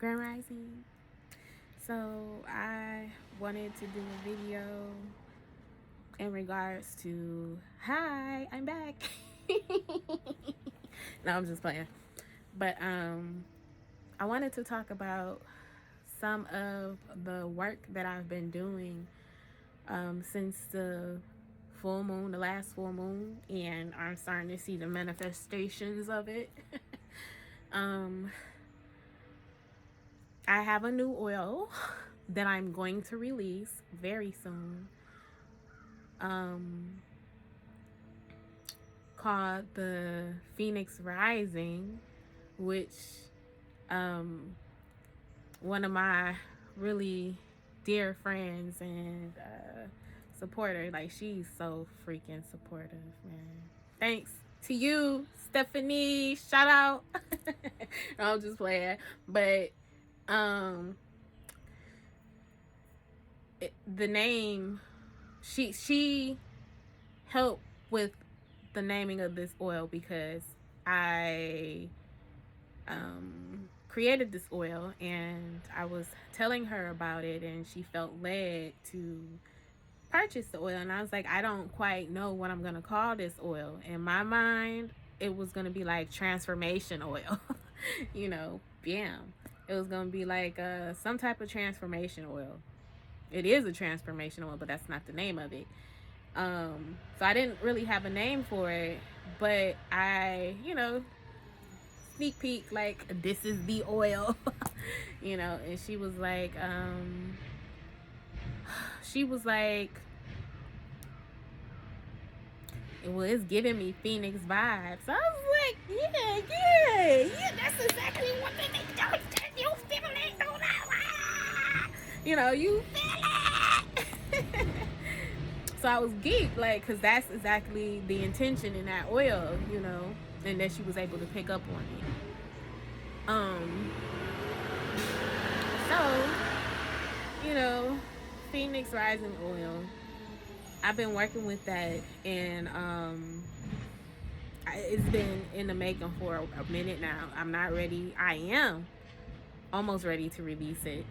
Grand Rising. So I wanted to do a video in regards to, hi, I'm back. No, I'm just playing. But I wanted to talk about some of the work that I've been doing since the full moon, the last full moon, and I'm starting to see the manifestations of it. I have a new oil that I'm going to release very soon, called the Phoenix Rising, which one of my really dear friends and supporter, like, she's so freaking supportive, man. Thanks to you, Stephanie. Shout out. I'm just playing, but the name, she helped with the naming of this oil because I created this oil and I was telling her about it, and she felt led to purchase the oil, and I was like, I don't quite know what I'm gonna call this oil. In my mind, it was gonna be like transformation oil. You know, bam. It was gonna be like some type of transformation oil. It is a transformation oil, but that's not the name of it. So I didn't really have a name for it, but I, sneak peek, like, this is the oil. And she was like, well, it's giving me Phoenix vibes. So I was like, yeah, that's exactly what they do. You feel it, you feel it. So I was geeked, like, because that's exactly the intention in that oil, and that she was able to pick up on it. So, Phoenix Rising oil, I've been working with that, and it's been in the making for a minute now. I'm not ready. I am almost ready to release it.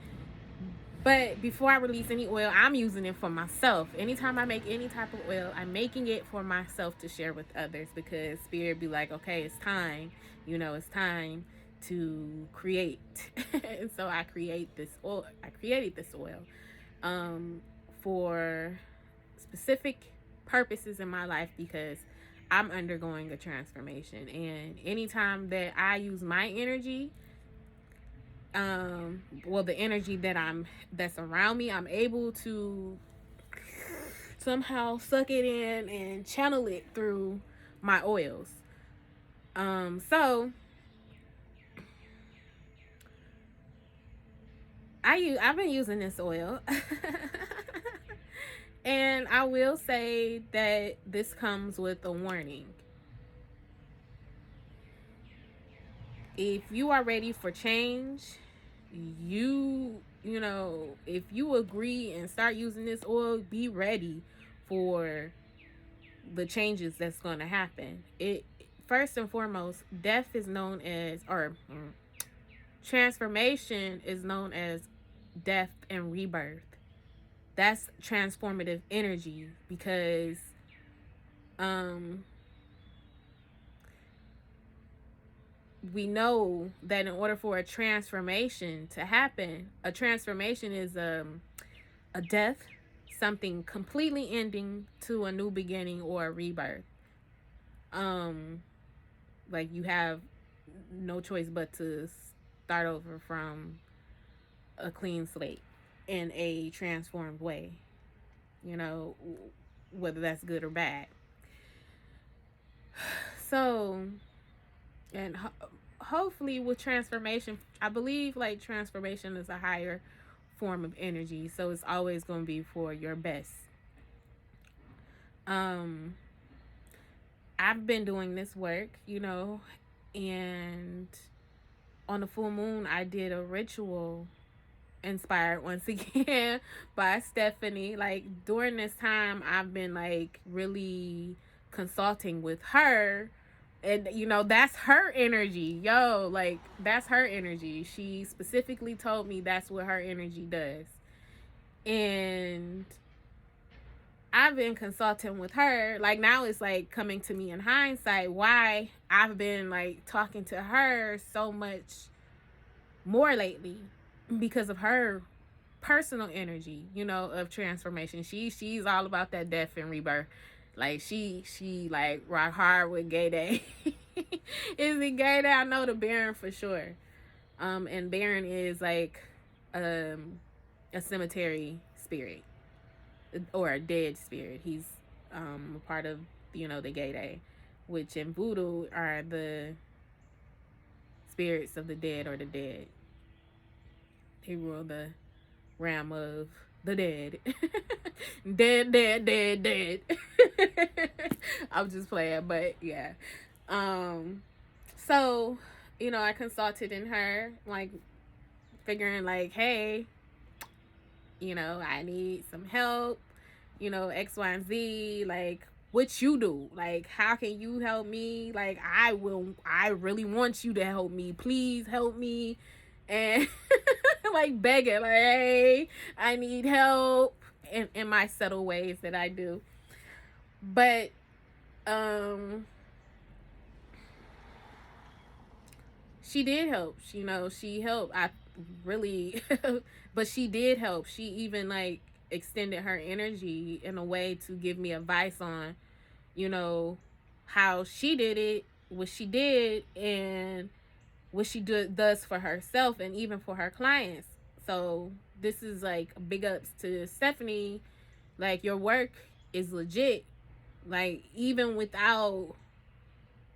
But before I release any oil, I'm using it for myself. Anytime I make any type of oil, I'm making it for myself to share with others, because Spirit be like, okay, it's time. It's time to create. And so I created this oil for specific purposes in my life, because I'm undergoing a transformation. And anytime that I use my energy, the energy that's around me, I'm able to somehow suck it in and channel it through my oils. So I've been using this oil. And I will say that this comes with a warning. If you are ready for change, if you agree and start using this oil, be ready for the changes that's going to happen. It, first and foremost, transformation is known as death and rebirth. That's transformative energy, because we know that in order for a transformation to happen, a transformation is a death, something completely ending, to a new beginning or a rebirth. Like, you have no choice but to start over from a clean slate in a transformed way, whether that's good or bad. So, and hopefully with transformation, I believe, like, transformation is a higher form of energy, so it's always going to be for your best. I've been doing this work, and on the full moon I did a ritual inspired once again by Stephanie. Like, during this time, I've been, like, really consulting with her And, you know, that's her energy. Yo, like, that's her energy. She specifically told me that's what her energy does. And I've been consulting with her. Like, now it's like coming to me in hindsight why I've been like talking to her so much more lately, because of her personal energy, you know, of transformation. She's all about that death and rebirth. Like, she like rock hard with Gay Day. Is it Gay Day? I know the Baron for sure. And Baron is like a cemetery spirit, or a dead spirit. He's a part of, you know, the Gay Day, which in voodoo are the spirits of the dead, or the dead. They rule the realm of the dead. Dead, dead, dead, dead. I'm just playing, but yeah. So, you know, I consulted in her, like, figuring like, hey, you know, I need some help, you know, X, Y, and Z, like, what you do, like, how can you help me? Like, I really want you to help me, please help me. And like begging, like, hey, I need help, in my subtle ways that I do. But she did help. You know, she helped. I really but she did help. She even like extended her energy in a way to give me advice on, you know, how she did it, what she did, and what she does for herself and even for her clients. So this is like big ups to Stephanie. Like, your work is legit. Like, even without,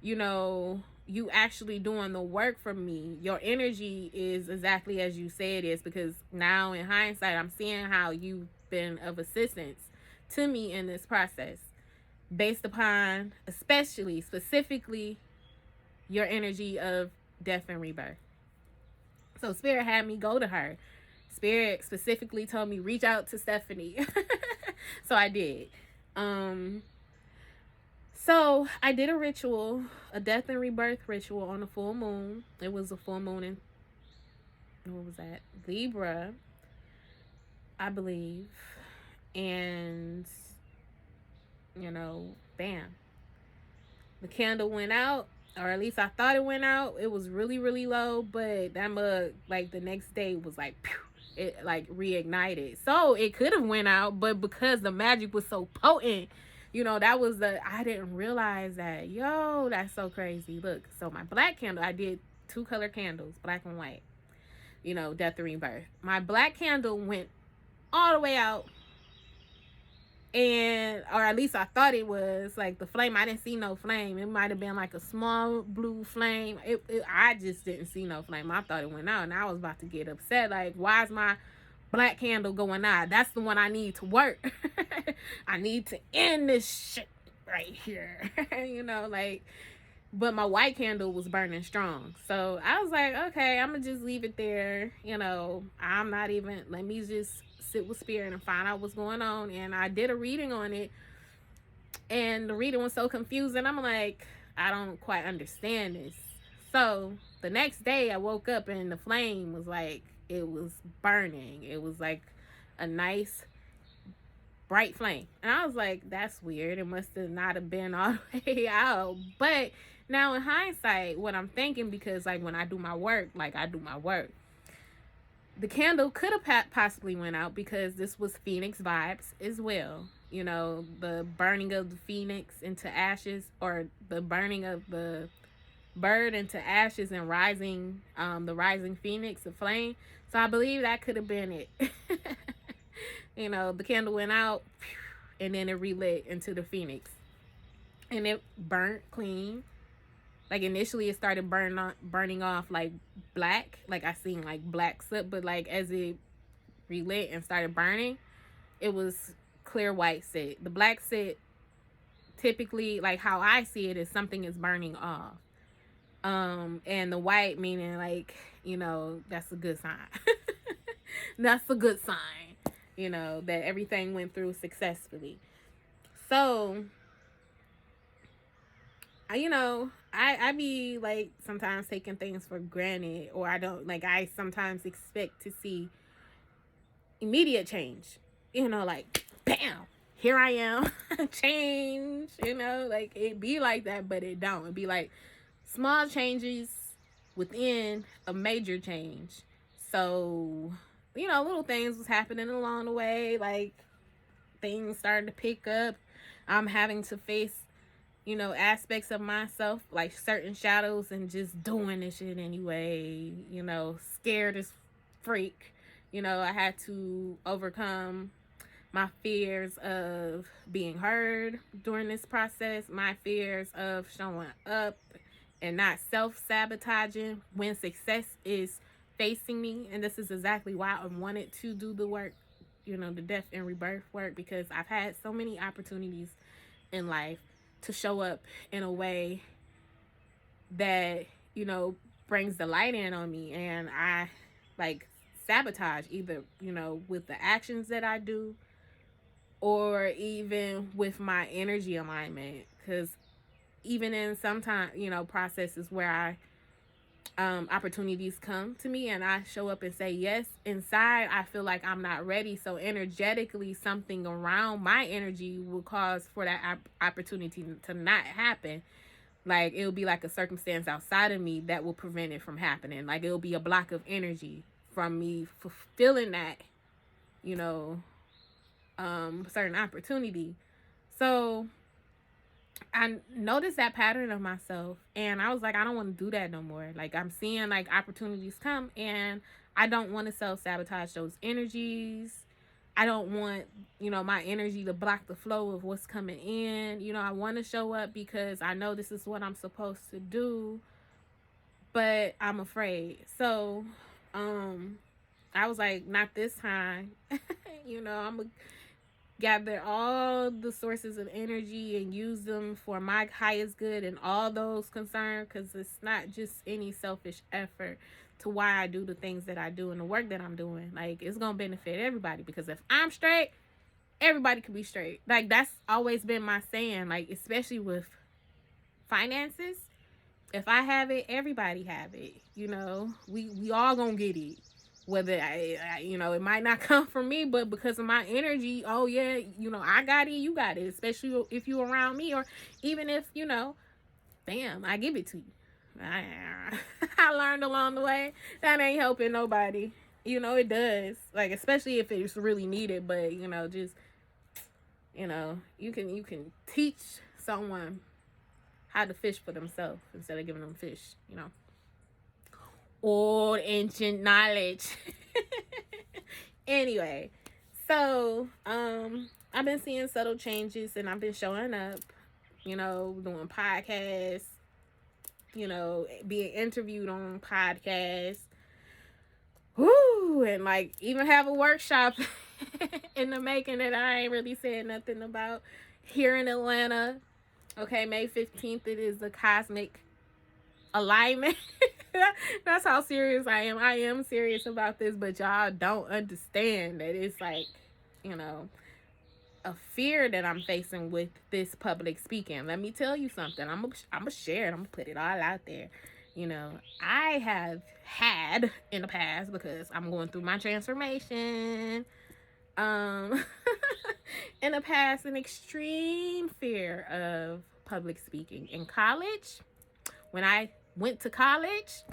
you know, you actually doing the work for me, your energy is exactly as you say it is, because now in hindsight, I'm seeing how you've been of assistance to me in this process, based upon, especially, specifically, your energy of death and rebirth. So Spirit had me go to her. Spirit specifically told me reach out to Stephanie. So I did. So I did a ritual, a death and rebirth ritual on a full moon. It was a full moon in, what was that? Libra, I believe. And, you know, bam. The candle went out, or at least I thought it went out. It was really, really low, but that mug, like, the next day was like, pew, it like reignited. So it could have went out, but because the magic was so potent, you know, that was I didn't realize that. Yo, that's so crazy. Look, so my black candle, I did 2-color candles, black and white, you know, death and rebirth. My black candle went all the way out, and, or at least I thought it was like the flame. I didn't see no flame. It might have been like a small blue flame. I just didn't see no flame. I thought it went out, and I was about to get upset. Like, why is my black candle going out? That's the one I need to work. I need to end this shit right here. You know, like, but my white candle was burning strong. So I was like, okay, I'm gonna just leave it there. You know, I'm not even, let me just sit with Spirit and find out what's going on. And I did a reading on it, and the reading was so confusing. I'm like, I don't quite understand this. So the next day I woke up and the flame was like, it was burning. It was like a nice bright flame. And I was like, that's weird. It must have not have been all the way out. But now in hindsight, what I'm thinking, because like when I do my work, like I do my work, the candle could have possibly went out because this was Phoenix vibes as well. You know, the burning of the phoenix into ashes, or the burning of the bird into ashes, and rising, the rising phoenix of flame. So I believe that could have been it. You know, the candle went out, and then it relit into the phoenix, and it burnt clean. Like, initially it started burning off like black, like I seen like black soot, but like as it relit and started burning, it was clear white soot. The black soot, typically, like how I see it, is something is burning off. And the white meaning, like, you know, that's a good sign. That's a good sign, you know, that everything went through successfully. So I be like sometimes taking things for granted, or I don't like, I sometimes expect to see immediate change, like bam, here I am, change, like it be like that, but it don't. It be like small changes within a major change. So, little things was happening along the way, like things starting to pick up. I'm having to face, aspects of myself, like certain shadows, and just doing this shit anyway, scared as freak. I had to overcome my fears of being heard during this process, my fears of showing up and not self sabotaging when success is facing me. And this is exactly why I wanted to do the work, the death and rebirth work, because I've had so many opportunities in life to show up in a way that, brings the light in on me. And I like sabotage either, with the actions that I do, or even with my energy alignment. Because even in sometimes, processes where opportunities come to me and I show up and say yes, inside I feel like I'm not ready. So energetically, something around my energy will cause for that opportunity to not happen. Like it'll be like a circumstance outside of me that will prevent it from happening. Like it'll be a block of energy from me fulfilling that, you know, certain opportunity. So I noticed that pattern of myself, and I was like, I don't want to do that no more. Like I'm seeing like opportunities come, and I don't want to self sabotage those energies. I don't want, my energy to block the flow of what's coming in. I want to show up because I know this is what I'm supposed to do, but I'm afraid. So, I was like, not this time. I'm gonna gather all the sources of energy and use them for my highest good and all those concerned, because it's not just any selfish effort to why I do the things that I do and the work that I'm doing. Like it's gonna benefit everybody, because if I'm straight, everybody can be straight. Like that's always been my saying, like especially with finances. If I have it, everybody have it. We all gonna get it. Whether it might not come from me, but because of my energy, oh yeah, I got it, you got it. Especially if you around me, or even if bam, I give it to you. I learned along the way that ain't helping nobody. It does. Like especially if it's really needed, but just you can teach someone how to fish for themselves instead of giving them fish. Old ancient knowledge. Anyway, so I've been seeing subtle changes, and I've been showing up, doing podcasts, being interviewed on podcasts. Woo! And like even have a workshop in the making that I ain't really said nothing about here in Atlanta. Okay, May 15th, it is the cosmic alignment. That's how serious I am. I am serious about this, but y'all don't understand that it's like, a fear that I'm facing with this public speaking. Let me tell you something. I'm gonna share it. I'm gonna put it all out there. I have had in the past, because I'm going through my transformation. In the past, an extreme fear of public speaking. In college, when I went to college,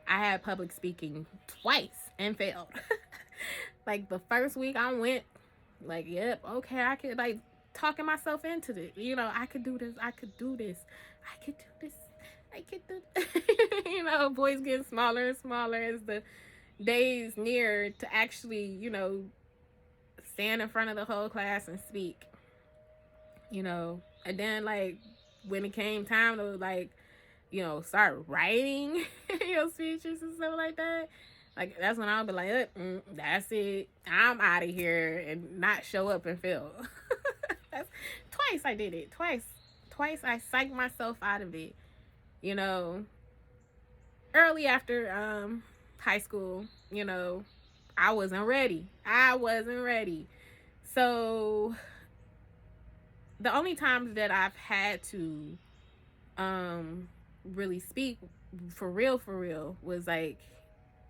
I had public speaking twice and failed. Like the first week I went, like, yep, okay, I could like talking myself into it. I could do this. I could do this. I could do this. I could do voice getting smaller and smaller as the days near to actually, stand in front of the whole class and speak. And then like when it came time to like, start writing your speeches and stuff like that. Like that's when I'll be like, that's it. I'm out of here, and not show up and fail. That's twice I did it. Twice I psyched myself out of it. Early after high school, I wasn't ready. So the only times that I've had to really speak for real was like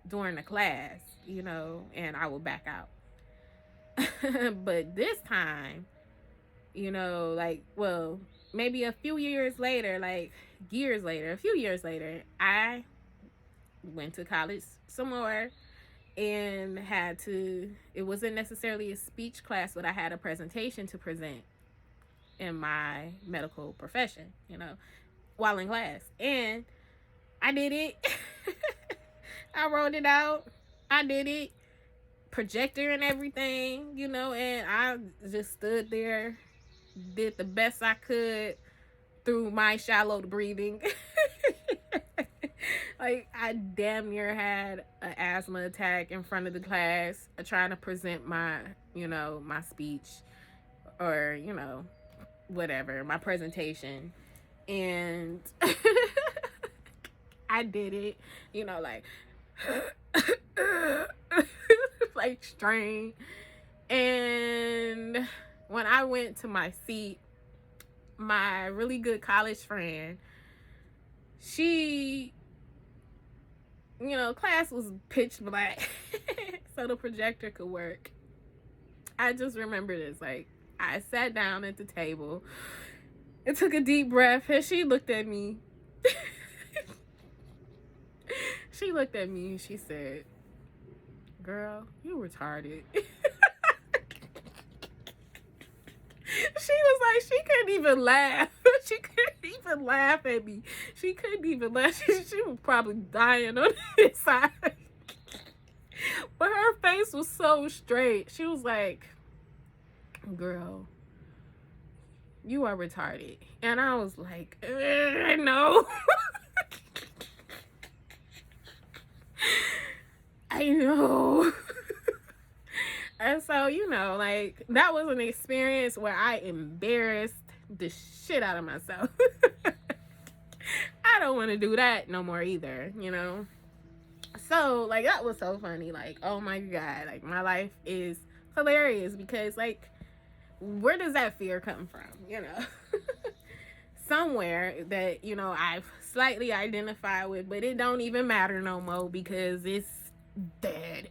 during the class, you know, and I would back out. But this time, you know, like, well, maybe a few years later, a few years later, I went to college some more and it wasn't necessarily a speech class, but I had a presentation to present in my medical profession, you know, while in class. And I did it. I wrote it out. I did it. Projector and everything, you know, and I just stood there, did the best I could through my shallow breathing. Like, I damn near had an asthma attack in front of the class trying to present my, you know, my speech or, you know, whatever, my presentation. And I did it, you know, like, like strain. And when I went to my seat, my really good college friend, she, you know, class was pitch black so the projector could work. I just remember this, like, I sat down at the table and took a deep breath, and she looked at me. She looked at me and she said, "Girl, you retarded." She was like, she couldn't even laugh. She couldn't even laugh at me. She couldn't even laugh. She was probably dying on the inside. But her face was so straight. She was like, "Girl, you are retarded." And I was like, no. I know. And so, you know, like, that was an experience where I embarrassed the shit out of myself. I don't want to do that no more either, you know? So, like, that was so funny. Like, oh my God, like, my life is hilarious because, like, where does that fear come from, you know? Somewhere that, you know, I've slightly identified with, but it don't even matter no more because it's dead.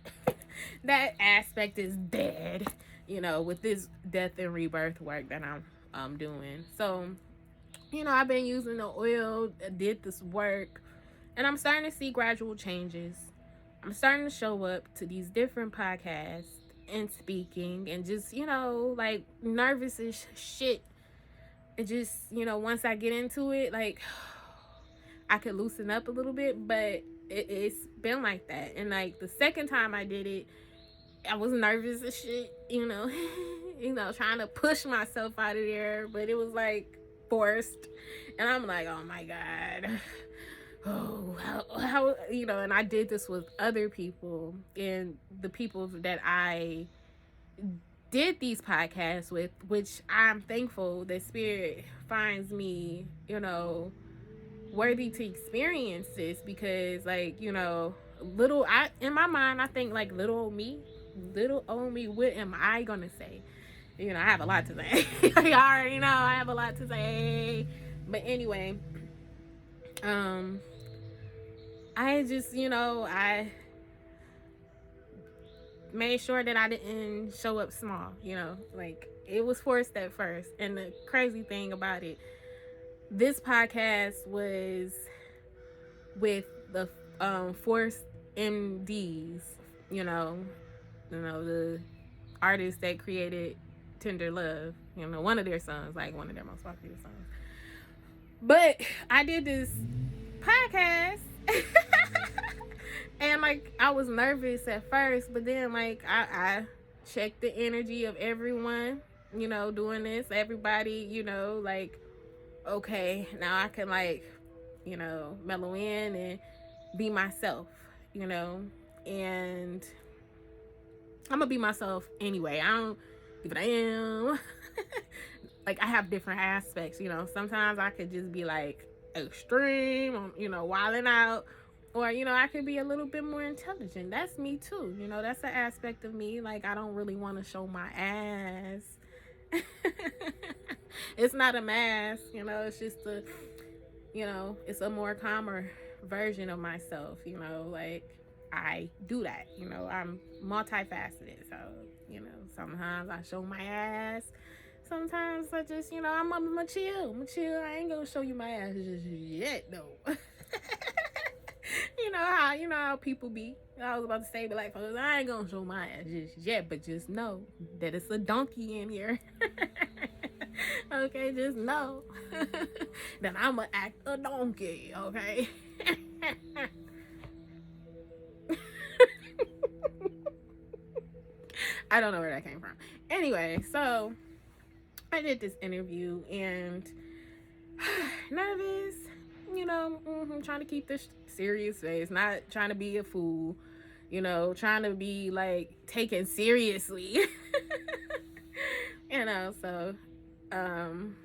That aspect is dead, you know, with this death and rebirth work that I'm doing. So, you know, I've been using the oil, did this work, and I'm starting to see gradual changes. I'm starting to show up to these different podcasts and speaking and just, you know, like, nervous as shit. It just, you know, once I get into it, like, I could loosen up a little bit, but it's been like that. And, like, the second time I did it, I was nervous as shit, you know, trying to push myself out of there, but it was like forced. And I'm like, oh my God. Oh, how, you know, and I did this with other people, and the people that I did these podcasts with, which I'm thankful that Spirit finds me, you know, worthy to experience this because, like, you know, in my mind, I think, like, little old me, what am I gonna say? You know, I have a lot to say. I already know I have a lot to say. But anyway, I just, you know, I made sure that I didn't show up small, you know, like, it was forced at first. And the crazy thing about it, this podcast was with the Forced MDs, you know, the artists that created Tender Love, you know, one of their songs, like one of their most popular songs. But I did this podcast and, like, I was nervous at first, but then, like, I checked the energy of everyone, you know, doing this, everybody, you know, like, okay, now I can, like, you know, mellow in and be myself, you know, and I'm gonna be myself anyway. I don't give a damn. Like, I have different aspects, you know. Sometimes I could just be, like, extreme, you know, wilding out. Or, you know, I could be a little bit more intelligent. That's me, too. You know, that's an aspect of me. Like, I don't really want to show my ass. It's not a mask, you know. It's just you know, it's a more calmer version of myself, you know, like I do that, you know, I'm multifaceted. So, you know, sometimes I show my ass. Sometimes I just, you know, I'm gonna chill. I'm gonna chill. I ain't gonna show you my ass just yet, though. You know how people be. I was about to say, but like, I ain't gonna show my ass just yet, but just know that it's a donkey in here. Okay, just know that I'ma act a donkey. Okay. I don't know where that came from. Anyway, so I did this interview and nervous, you know, trying to keep this serious face, not trying to be a fool, you know, trying to be like taken seriously. You know, so um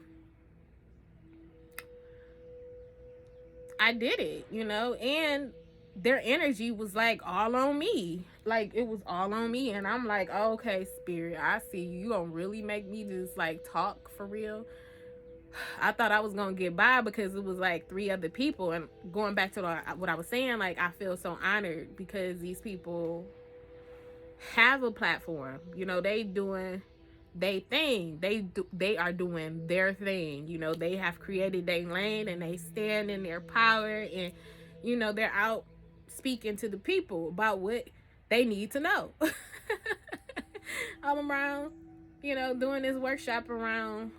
I did it, you know, and their energy was like all on me. Like it was all on me. And I'm like, oh, okay, spirit, I see you. You gonna really make me just like talk for real. I thought I was gonna get by because it was like three other people. And going back to what I was saying, like I feel so honored because these people have a platform. You know, they doing they thing. They are doing their thing. You know, they have created their lane and they stand in their power, and you know, they're out speaking to the people about what they need to know. I'm around, you know, doing this workshop around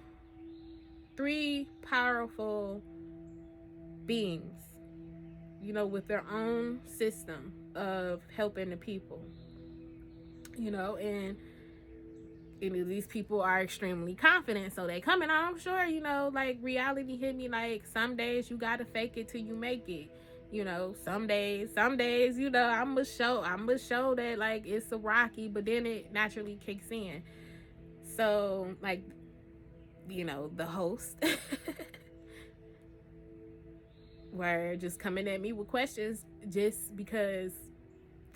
three powerful beings, you know, with their own system of helping the people, you know, and these people are extremely confident, so they coming out. I'm sure, you know, like reality hit me like some days you gotta fake it till you make it. You know, some days, you know, I'm gonna show that like it's a rocky, but then it naturally kicks in. So like, you know, the host were just coming at me with questions just because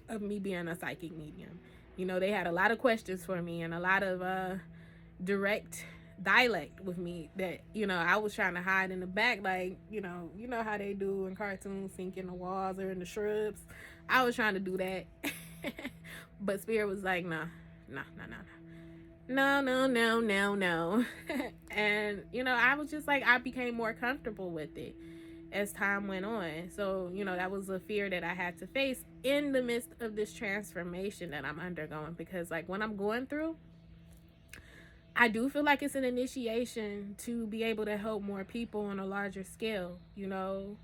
of me being a psychic medium. You know, they had a lot of questions for me and a lot of direct dialect with me that, you know, I was trying to hide in the back, like, you know how they do in cartoons, sink in the walls or in the shrubs. I was trying to do that. But spirit was like, nah, nah, nah, nah, no, no, no, no, no. And, you know, I was just like, I became more comfortable with it as time went on. So, you know, that was a fear that I had to face in the midst of this transformation that I'm undergoing. Because, like, when I'm going through, I do feel like it's an initiation to be able to help more people on a larger scale, you know,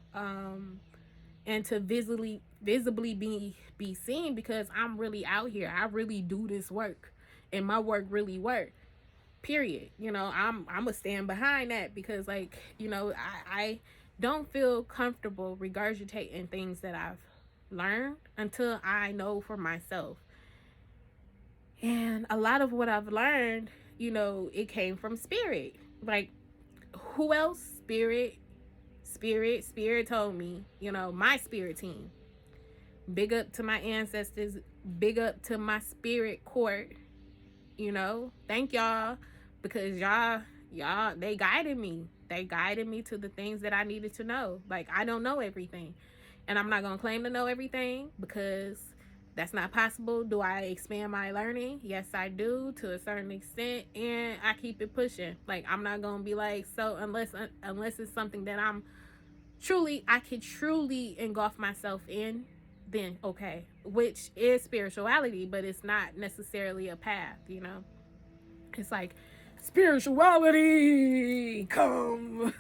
and to visibly be seen, because I'm really out here. I really do this work, and my work really work. Period. You know, I'm gonna stand behind that because, like, you know, I don't feel comfortable regurgitating things that I've learned until I know for myself. And a lot of what I've learned, you know, it came from spirit. Like, who else? Spirit told me, you know, my spirit team. Big up to my ancestors, big up to my spirit court, you know. Thank y'all, because y'all they guided me. They guided me to the things that I needed to know. Like, I don't know everything. And I'm not going to claim to know everything because that's not possible. Do I expand my learning? Yes, I do, to a certain extent, and I keep it pushing. Like, I'm not going to be like, so unless it's something that I could truly engulf myself in, then okay, which is spirituality, but it's not necessarily a path, you know. It's like, spirituality, come.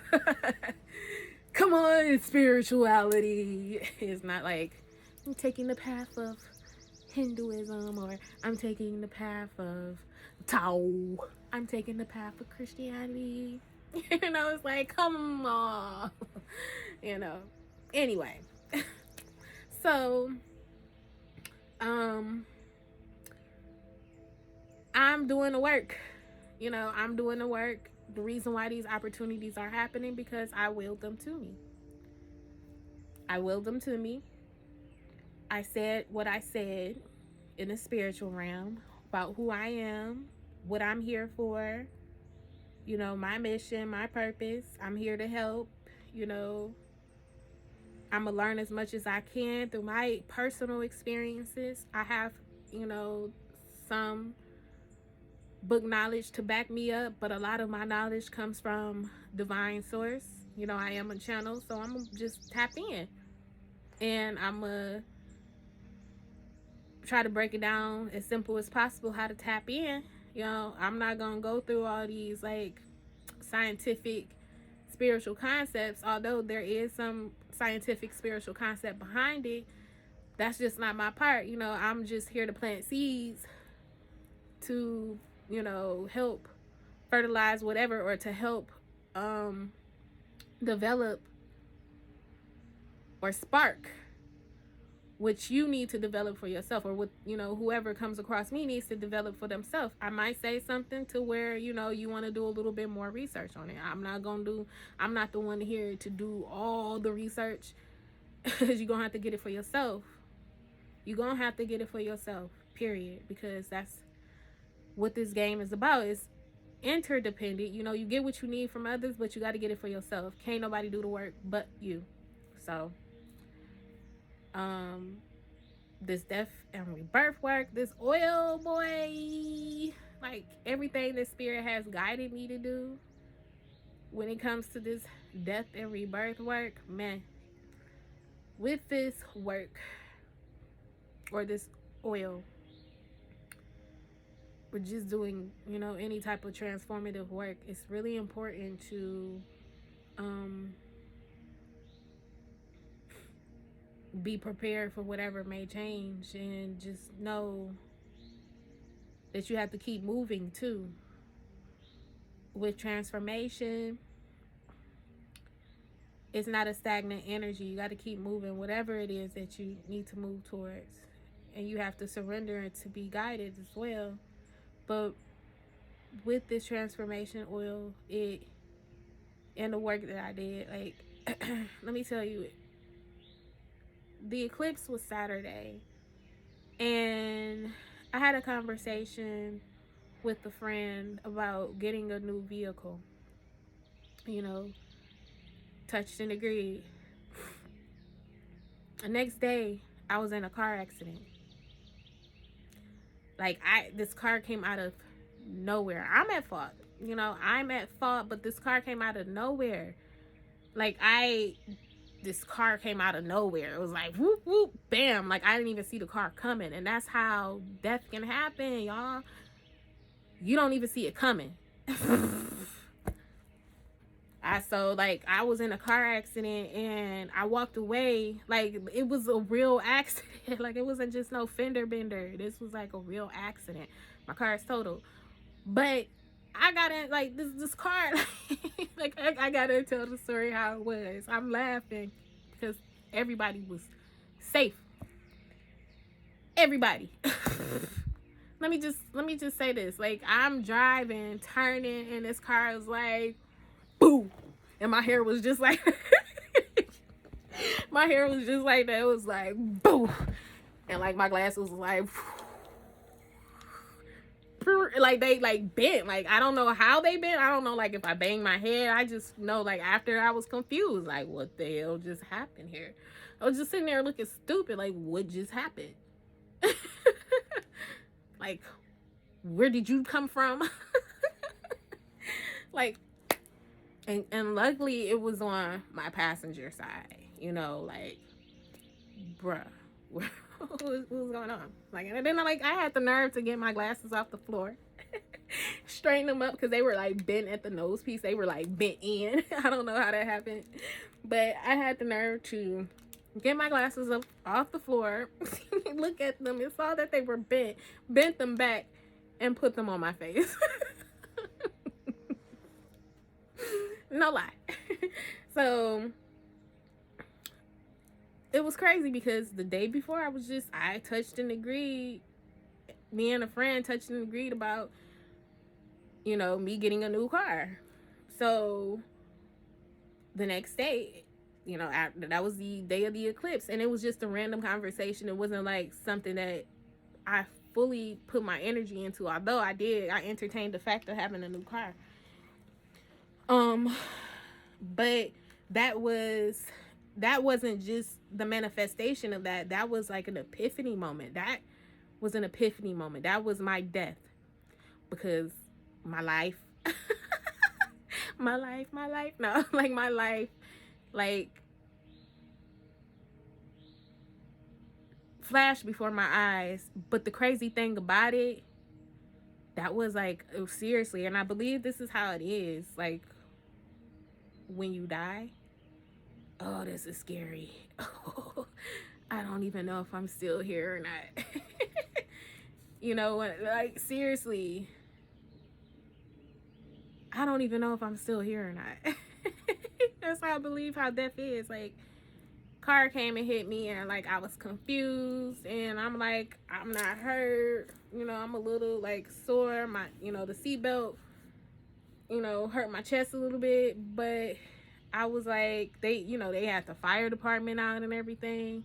Come on, spirituality. It's not like I'm taking the path of Hinduism, or I'm taking the path of Tao. I'm taking the path of Christianity. You know, it's like, come on. You know. Anyway. So, I'm doing the work. You know, I'm doing the work. The reason why these opportunities are happening, because I willed them to me. I willed them to me. I said what I said in the spiritual realm about who I am, what I'm here for, you know, my mission, my purpose. I'm here to help, You know, I'm going to learn as much as I can through my personal experiences. I have, you know, some book knowledge to back me up, but a lot of my knowledge comes from divine source. You know, I am a channel, so I'm going to just tap in. And I'm going to try to break it down as simple as possible how to tap in. You know, I'm not going to go through all these like scientific spiritual concepts, although there is some scientific spiritual concept behind it. That's just not my part. You know, I'm just here to plant seeds to, you know, help fertilize whatever, or to help develop or spark what you need to develop for yourself, or what, you know, whoever comes across me needs to develop for themselves. I might say something to where, you know, you want to do a little bit more research on it. I'm not the one here to do all the research. You're gonna have to get it for yourself. You're gonna have to get it for yourself, period, because that's what this game is about. It's interdependent. You know, you get what you need from others, but you got to get it for yourself. Can't nobody do the work but you. So this death and rebirth work, this oil, boy, like everything that spirit has guided me to do when it comes to this death and rebirth work, man, with this work or this oil, we're just doing, you know, any type of transformative work, it's really important to be prepared for whatever may change, and just know that you have to keep moving too. With transformation, it's not a stagnant energy. You got to keep moving, whatever it is that you need to move towards, and you have to surrender and to be guided as well. But with this transformation oil, it and the work that I did, like let me tell you, the eclipse was Saturday, and I had a conversation with a friend about getting a new vehicle. You know, touched and agreed. The next day, I was in a car accident. Like, this car came out of nowhere. I'm at fault. You know, I'm at fault, but this car came out of nowhere. Like, this car came out of nowhere. It was like, whoop, whoop, bam. Like, I didn't even see the car coming. And that's how death can happen, y'all. You don't even see it coming. I was in a car accident, and I walked away. Like, it was a real accident. Like, it wasn't just no fender bender. This was like a real accident. My car is totaled. But I got in, like, this car, like, I gotta tell the story how it was. I'm laughing because everybody was safe. Everybody. Let me just say this. Like, I'm driving, turning, and this car was like, boom. And my hair was just like, my hair was just like that. It was like, boom. And like my glasses was like, like they like bent. Like, I don't know how they bent. I don't know, like, if I banged my head. I just know, like, after I was confused, like, what the hell just happened here? I was just sitting there looking stupid, like, what just happened? Like, where did you come from? Like, and luckily it was on my passenger side, you know, like, bruh, what was going on? Like, and then I had the nerve to get my glasses off the floor, straighten them up, because they were like bent at the nose piece. They were like bent in. I don't know how that happened, but I had the nerve to get my glasses up off the floor, look at them, and saw that they were bent them back, and put them on my face. No lie. So it was crazy, because the day before I touched and agreed, me and a friend touched and agreed about, you know, me getting a new car. So the next day, you know, that was the day of the eclipse, and it was just a random conversation. It wasn't like something that I fully put my energy into, although I entertained the fact of having a new car. But that wasn't just the manifestation of that. That was like an epiphany moment. That was an epiphany moment. That was my death, because my life, my life, no, like my life, like flashed before my eyes. But the crazy thing about it, that was like, oh, seriously, and I believe this is how it is. Like, when you die, oh, this is scary. Oh, I don't even know if I'm still here or not. You know, like, seriously, I don't even know if I'm still here or not. That's how I believe how death is. Like, car came and hit me, and like I was confused, and I'm like, I'm not hurt. You know, I'm a little like sore. My, you know, the seatbelt, you know, hurt my chest a little bit, but I was like, they, you know, they had the fire department out and everything.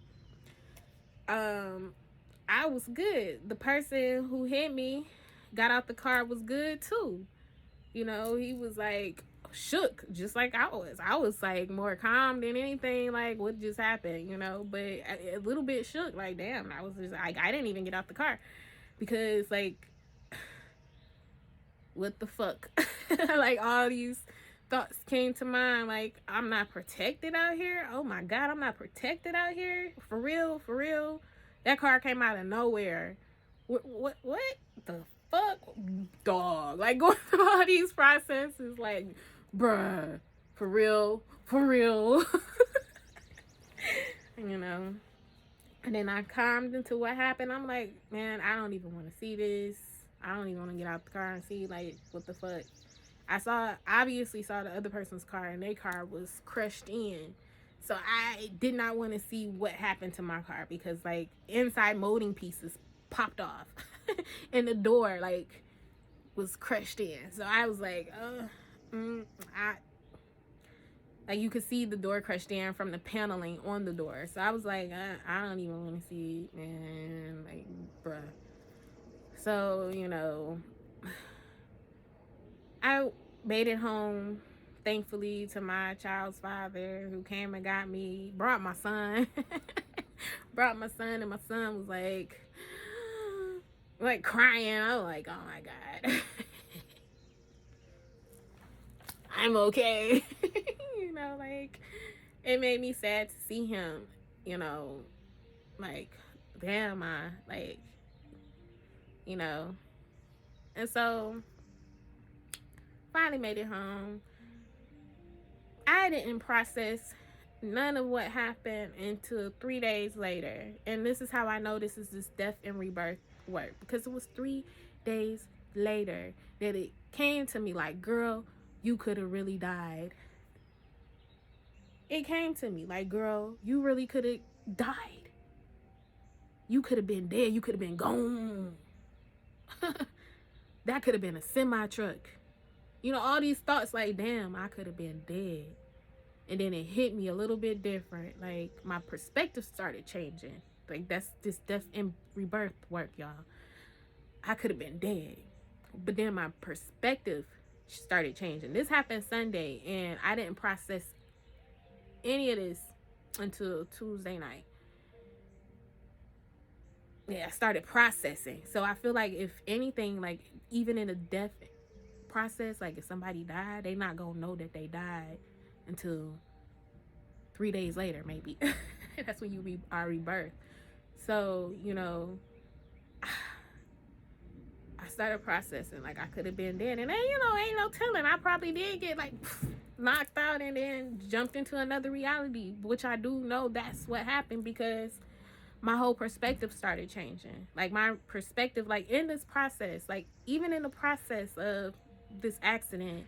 I was good. The person who hit me got out the car, was good too. You know, he was like shook, just like I was. I was like more calm than anything, like what just happened, you know, but a little bit shook. Like, damn, I was just like, I didn't even get out the car because, like, what the fuck? Like, all these thoughts came to mind. Like, I'm not protected out here. Oh my God, I'm not protected out here. For real, for real. That car came out of nowhere. What the fuck, dog? Like, going through all these processes, like, bruh, for real, for real. You know. And then I calmed into what happened. I'm like, man, I don't even want to see this. I don't even want to get out the car and see, like, what the fuck. Obviously saw the other person's car, and their car was crushed in. So I did not want to see what happened to my car, because, like, inside molding pieces popped off. And the door, like, was crushed in. So I was like, like, you could see the door crushed in from the paneling on the door. So I was like, I don't even want to see it, man. Like, bruh. So, you know, I made it home, thankfully, to my child's father, who came and got me, brought my son. Brought my son, and my son was like crying. I was like, oh my God. I'm okay. You know, like, it made me sad to see him, you know, like, damn, like, you know. And so, finally made it home. I didn't process none of what happened until 3 days later. And this is how I know this is this death and rebirth work, because it was 3 days later that it came to me like, girl, you could have really died. It came to me like, girl, you really could have died. You could have been dead. You could have been gone. That could have been a semi-truck. You know, all these thoughts, like, damn, I could have been dead. And then it hit me a little bit different. Like, my perspective started changing. Like, that's this death and rebirth work, y'all. I could have been dead. But then my perspective started changing. This happened Sunday, and I didn't process any of this until Tuesday night. Yeah, I started processing. So I feel like, if anything, like, even in a death process, like, if somebody died, they not gonna know that they died until 3 days later, maybe. That's when you are rebirthed. So, you know, I started processing, like, I could have been dead. And then, you know, ain't no telling. I probably did get, like, knocked out and then jumped into another reality, which I do know that's what happened, because my whole perspective started changing. Like, my perspective, like, in this process, like, even in the process of this accident,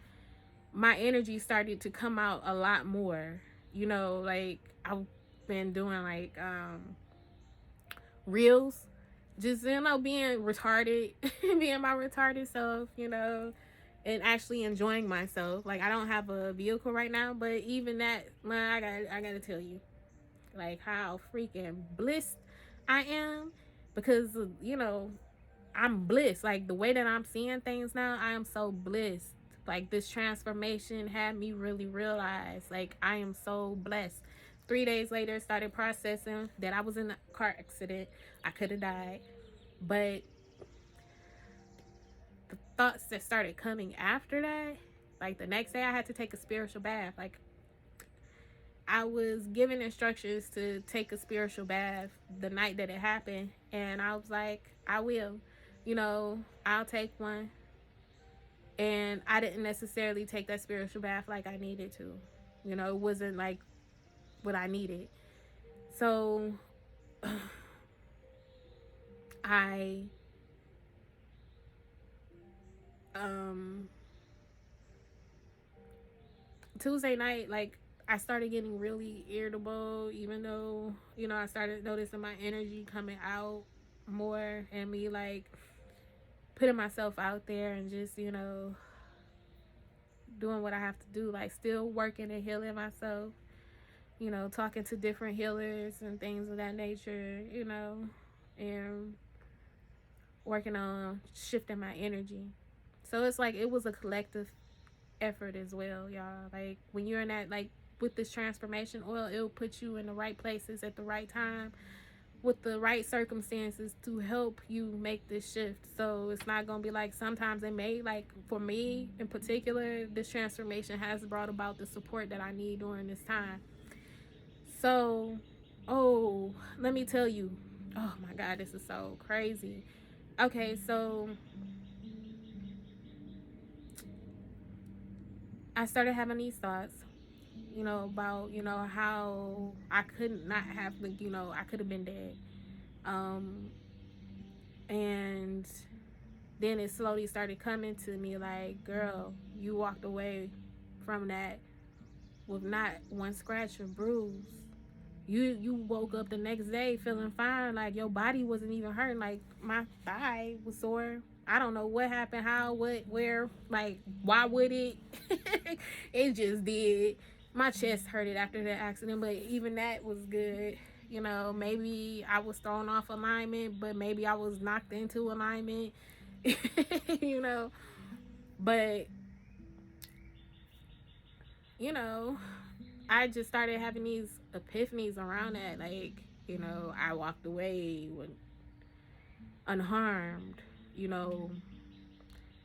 my energy started to come out a lot more. You know, like, I've been doing, like, reels, just, you know, being retarded, being my retarded self, you know, and actually enjoying myself. Like, I don't have a vehicle right now, but even that, man, I gotta tell you, like, how freaking blissed I am, because, you know, I'm blissed. Like, the way that I'm seeing things now, I am so blissed. Like, this transformation had me really realize, like, I am so blessed. 3 days later, started processing that I was in a car accident. I could have died. But the thoughts that started coming after that, like the next day I had to take a spiritual bath. Like, I was given instructions to take a spiritual bath the night that it happened, and I was like, I will. I'll take one. And I didn't necessarily take that spiritual bath like I needed to. It wasn't like what I needed. So I Tuesday night, like, I started getting really irritable, even though, I started noticing my energy coming out more, and me, like, putting myself out there and just, doing what I have to do, like, still working and healing myself, talking to different healers and things of that nature, and working on shifting my energy. So it's like it was a collective effort as well, y'all. Like, when you're in that, like, with this transformation oil, it'll put you in the right places at the right time with the right circumstances to help you make this shift. So it's not gonna be like, sometimes it may, like, for me in particular, this transformation has brought about the support that I need during this time. So, let me tell you, oh my God, this is so crazy. Okay, so I started having these thoughts, about, how I could not have, like, I could have been dead. And then it slowly started coming to me like, girl, you walked away from that with not one scratch or bruise. You woke up the next day feeling fine, like your body wasn't even hurting. Like, my thigh was sore. I don't know what happened, how, what, where, like, why would it? It just did. My chest hurted after the accident, but even that was good. Maybe I was thrown off alignment, but maybe I was knocked into alignment. But I just started having these epiphanies around that. Like, I walked away unharmed.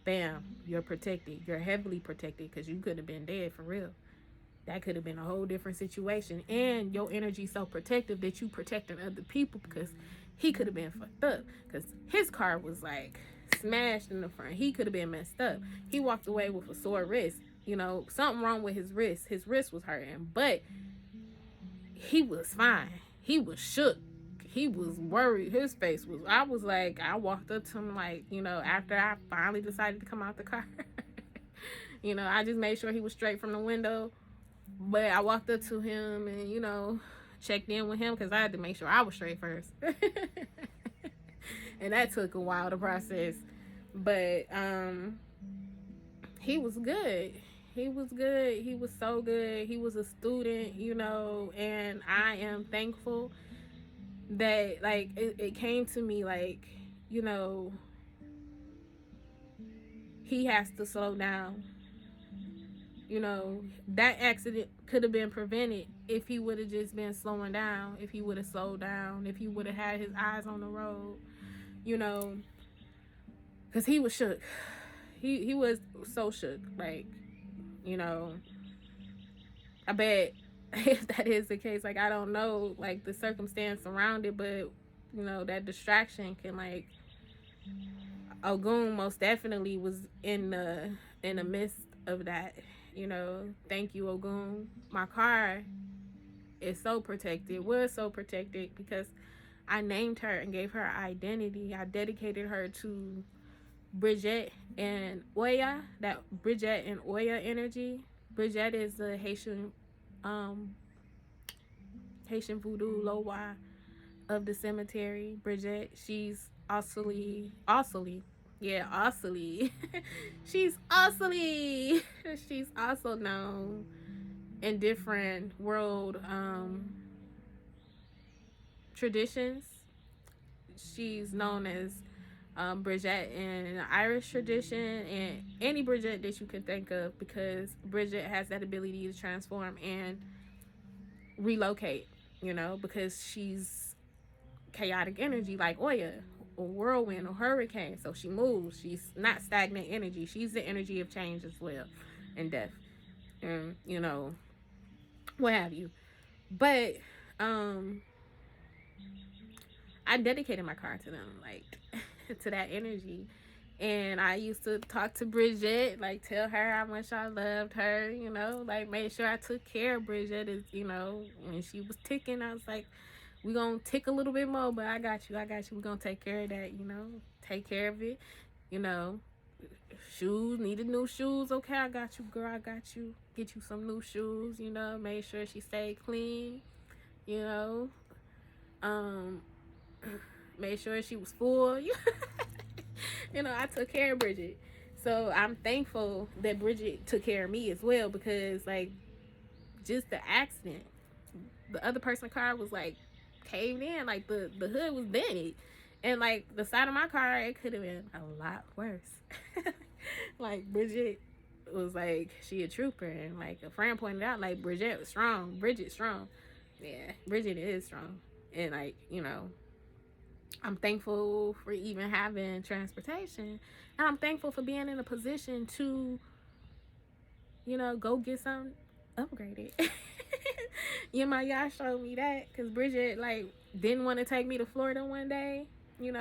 Bam, you're protected. You're heavily protected, because you could have been dead for real. That could have been a whole different situation. And your energy's so protective that you protecting other people, because he could have been fucked up, because his car was like smashed in the front. He could have been messed up. He walked away with a sore wrist. Something wrong with his wrist. His wrist was hurting, but he was fine. He was shook. He was worried. His face was, I was like, I walked up to him, like, after I finally decided to come out the car. I just made sure he was straight from the window. But I walked up to him and, checked in with him, because I had to make sure I was straight first. And that took a while to process. But he was good. He was good. He was so good. He was a student, and I am thankful that, like, it came to me, like, he has to slow down. That accident could have been prevented if he would have just been slowing down, if he would have slowed down, if he would have had his eyes on the road, because he was shook. He was so shook. Like, I bet if that is the case, like, I don't know, like, the circumstance around it, but, that distraction can, like, Ogun most definitely was in the midst of that. Thank you, Ogun. My car is so protected, was so protected, because I named her and gave her identity. I dedicated her to Bridget and Oya, that Bridget and Oya energy. Bridget is the Haitian voodoo Loa of the cemetery. Bridget, she's Osily. Yeah, Osily. She's Osily. She's also known in different world traditions. She's known as Bridget in Irish tradition, and any Bridget that you can think of, because Bridget has that ability to transform and relocate, because she's chaotic energy like Oya, or whirlwind, or hurricane. So she moves. She's not stagnant energy. She's the energy of change as well, and death, and what have you. But I dedicated my car to them, like to that energy. And I used to talk to Bridget, like tell her how much I loved her, like made sure I took care of Bridget. As when she was ticking, I was like, we gonna tick a little bit more, but I got you. We're gonna take care of that, take care of it. Shoes, needed new shoes. Okay, I got you, girl. I got you. Get you some new shoes, made sure she stayed clean, you know. Made sure she was full. I took care of Bridget. So I'm thankful that Bridget took care of me as well, because like just the accident, the other person's car was like caved in, like the hood was dented, and like the side of my car, it could have been a lot worse. Like Bridget was like, she a trooper, and like a friend pointed out, like Bridget was strong. Bridget's strong. Yeah, Bridget is strong. And like, I'm thankful for even having transportation, and I'm thankful for being in a position to, go get something upgraded. Y'all showed me that, because Bridget like didn't want to take me to Florida one day.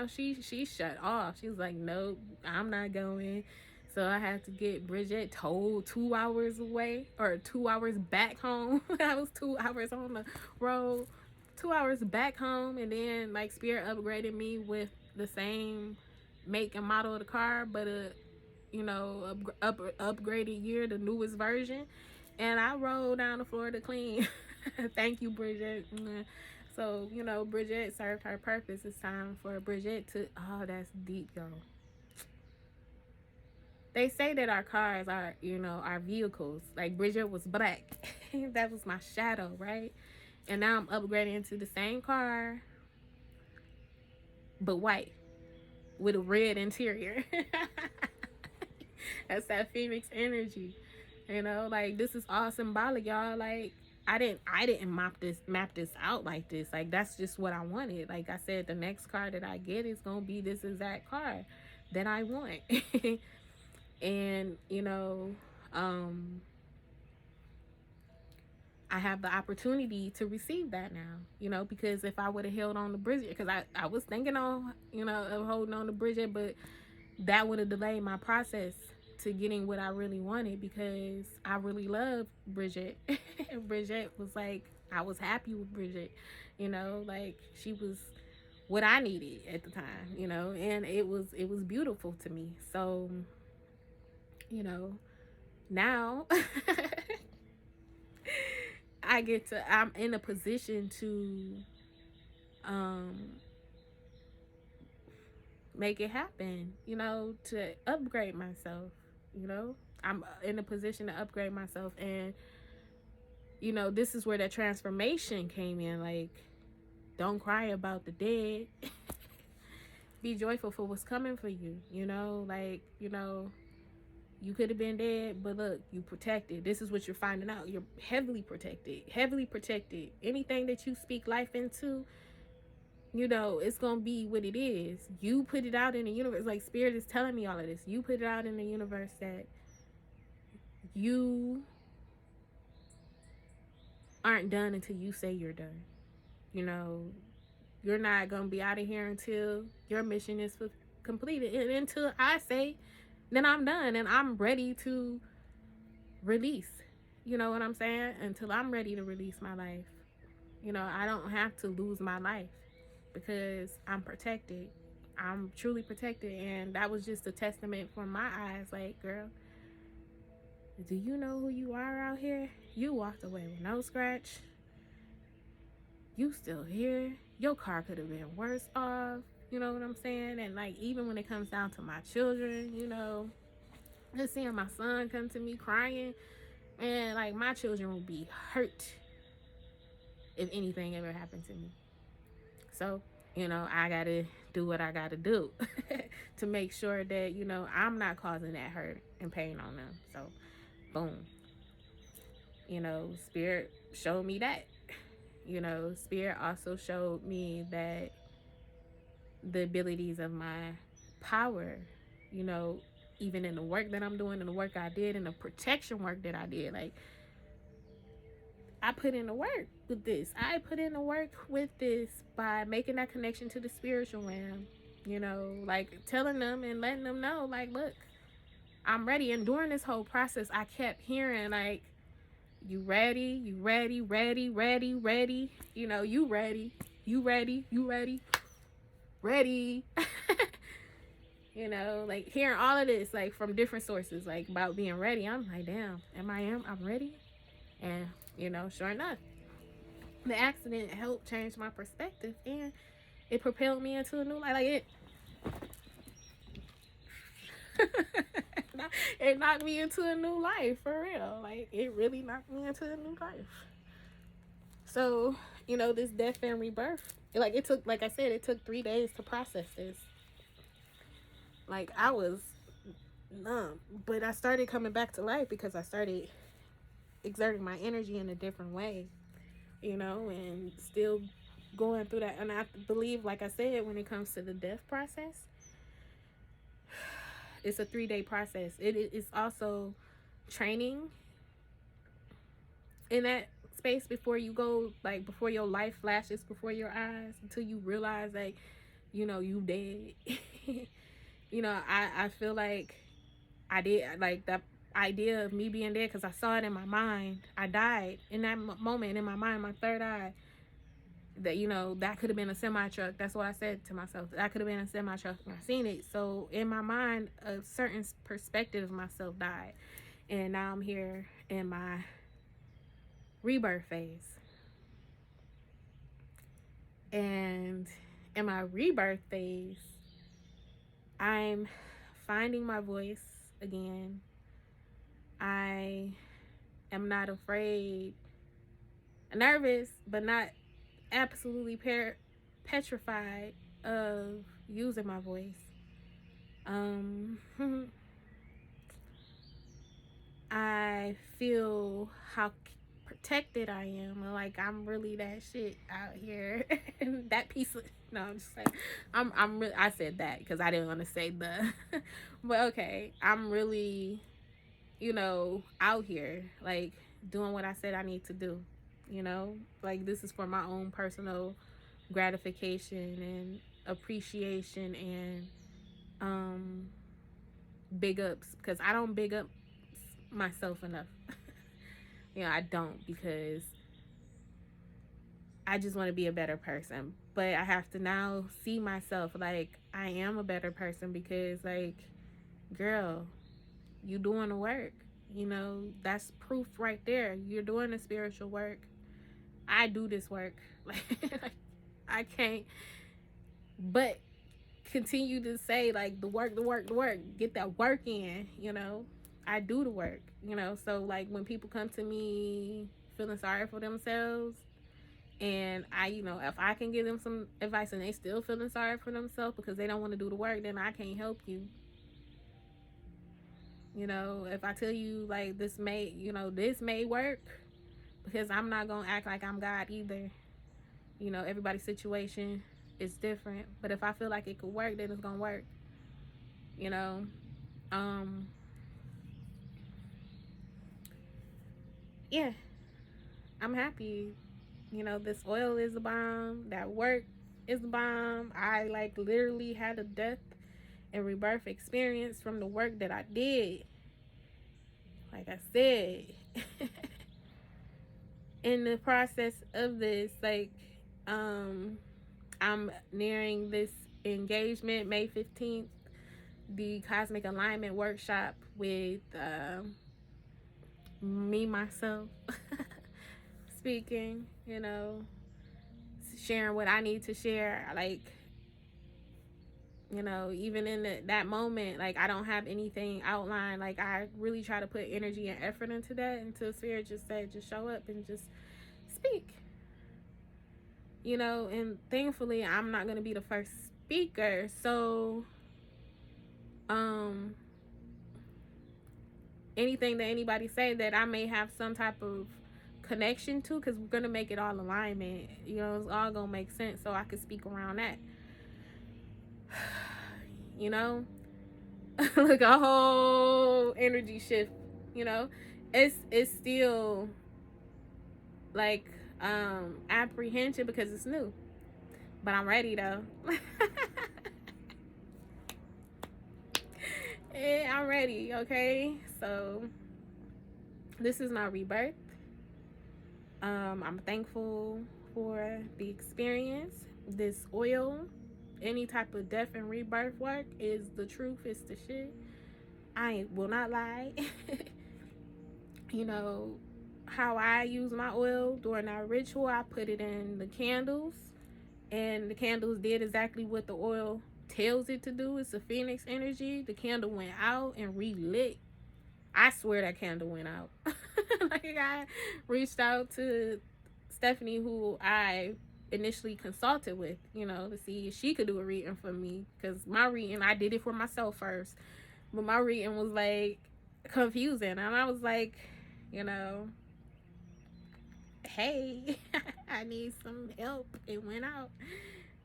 She shut off. She was like, nope, I'm not going. So I had to get Bridget towed 2 hours away, or 2 hours back home. I was 2 hours on the road, 2 hours back home. And then like Spirit upgraded me with the same make and model of the car, but upgraded year, the newest version. And I rode down to Florida clean. Thank you, Bridget. So, Bridget served her purpose. It's time for Bridget to, oh, that's deep, y'all. They say that our cars are, our vehicles. Like Bridget was black. That was my shadow, right? And now I'm upgrading into the same car, but white, with a red interior. That's that Phoenix energy. Like this is all symbolic, y'all. Like I didn't map this out like this. Like that's just what I wanted. Like I said, the next car that I get is gonna be this exact car that I want. And I have the opportunity to receive that now, because if I would have held on to Bridget, because I was thinking on, of holding on to Bridget, but that would have delayed my process to getting what I really wanted, because I really love Bridget. Bridget was like, I was happy with Bridget, like she was what I needed at the time, and it was beautiful to me. So, now I'm in a position to make it happen, to upgrade myself. I'm in a position to upgrade myself, and this is where that transformation came in. Like, don't cry about the dead. Be joyful for what's coming for you. Like, you could have been dead, but look, you protected. This is what you're finding out. You're heavily protected. Heavily protected. Anything that you speak life into, it's going to be what it is. You put it out in the universe. Like Spirit is telling me all of this. You put it out in the universe that you aren't done until you say you're done. You're not going to be out of here until your mission is completed. And until I say, then I'm done and I'm ready to release. You know what I'm saying? Until I'm ready to release my life. I don't have to lose my life, because I'm protected. I'm truly protected. And that was just a testament for my eyes. Like, girl, do you know who you are out here? You walked away with no scratch. You still here. Your car could have been worse off. You know what I'm saying? And like, even when it comes down to my children, just seeing my son come to me crying, and like my children will be hurt if anything ever happened to me. So, I gotta do what I gotta do to make sure that, you know, I'm not causing that hurt and pain on them. So, boom. You know, Spirit showed me that. You know, Spirit also showed me that the abilities of my power, you know, even in the work that I'm doing and the work I did and the protection work that I did. Like, I put in the work with this. I put in the work with this by making that connection to the spiritual realm. You know, like telling them and letting them know, like, look, I'm ready. And during this whole process, I kept hearing, like, you ready, you ready, ready, ready, ready. You know, you ready, you ready, you ready, ready. You know, like hearing all of this, like from different sources, like about being ready. I'm like, damn, I'm ready. And, you know, sure enough, the accident helped change my perspective, and it propelled me into a new life. Like it knocked me into a new life, for real. Like, it really knocked me into a new life. So, you know, this death and rebirth, like, it took, like I said, it took 3 days to process this. Like, I was numb, but I started coming back to life because I started exerting my energy in a different way, you know, and still going through that. And I believe, like I said, when it comes to the death process, it's a 3-day process. It's also training in that space before you go, like, before your life flashes before your eyes, until you realize, like, you know, you dead. You know, I feel like I did, like, the idea of me being dead, because I saw it in my mind. I died in that moment in my mind, my third eye. That, you know, that could have been a semi truck. That's what I said to myself. That could have been a semi truck. I seen it. So in my mind, a certain perspective of myself died, and now I'm here in my rebirth phase. And in my rebirth phase, I'm finding my voice again. I am not afraid, nervous, but not absolutely petrified of using my voice. I feel how protected I am. Like, I'm really that shit out here. That piece of, no, I'm just like, I'm really, I said that because I didn't want to say the, but okay, I'm really, you know, out here, like, doing what I said I need to do. You know, like, this is for my own personal gratification and appreciation and big ups, because I don't big up myself enough. You know, I don't, because I just want to be a better person. But I have to now see myself like I am a better person, because, like, girl, you doing the work. You know, that's proof right there. You're doing the spiritual work. I do this work. Like, I can't but continue to say, like, the work, the work, the work. Get that work in, you know. I do the work, you know. So, like, when people come to me feeling sorry for themselves, and I, you know, if I can give them some advice and they still feeling sorry for themselves because they don't want to do the work, then I can't help you. You know, if I tell you, like, this may work, because I'm not going to act like I'm God either. You know, everybody's situation is different. But if I feel like it could work, then it's going to work. You know? Yeah. I'm happy. You know, this oil is a bomb. That work is a bomb. I, like, literally had a death and rebirth experience from the work that I did. Like I said, in the process of this, like, I'm nearing this engagement May 15th, the Cosmic Alignment Workshop with me, myself, speaking, you know, sharing what I need to share. Like, you know, even in that moment, like, I don't have anything outlined. Like, I really try to put energy and effort into that, until Spirit just said, just show up and just speak. You know, and thankfully, I'm not going to be the first speaker. So, um anything that anybody say that I may have some type of connection to, because we're gonna make it all alignment. You know, it's all gonna make sense, so I could speak around that. You know, like a whole energy shift. You know, it's still like apprehension because it's new, but I'm ready though. Yeah, I'm ready. Okay, so this is my rebirth. I'm thankful for the experience. This oil, any type of death and rebirth work is the truth. It's the shit. I will not lie. You know, how I use my oil during our ritual, I put it in the candles, and the candles did exactly what the oil tells it to do. It's a phoenix energy. The candle went out and relit. I swear that candle went out. Like, I reached out to Stephanie, who I initially consulted with, you know, to see if she could do a reading for me, because my reading, I did it for myself first, but my reading was like confusing, and I was like, you know, hey, I need some help. It went out,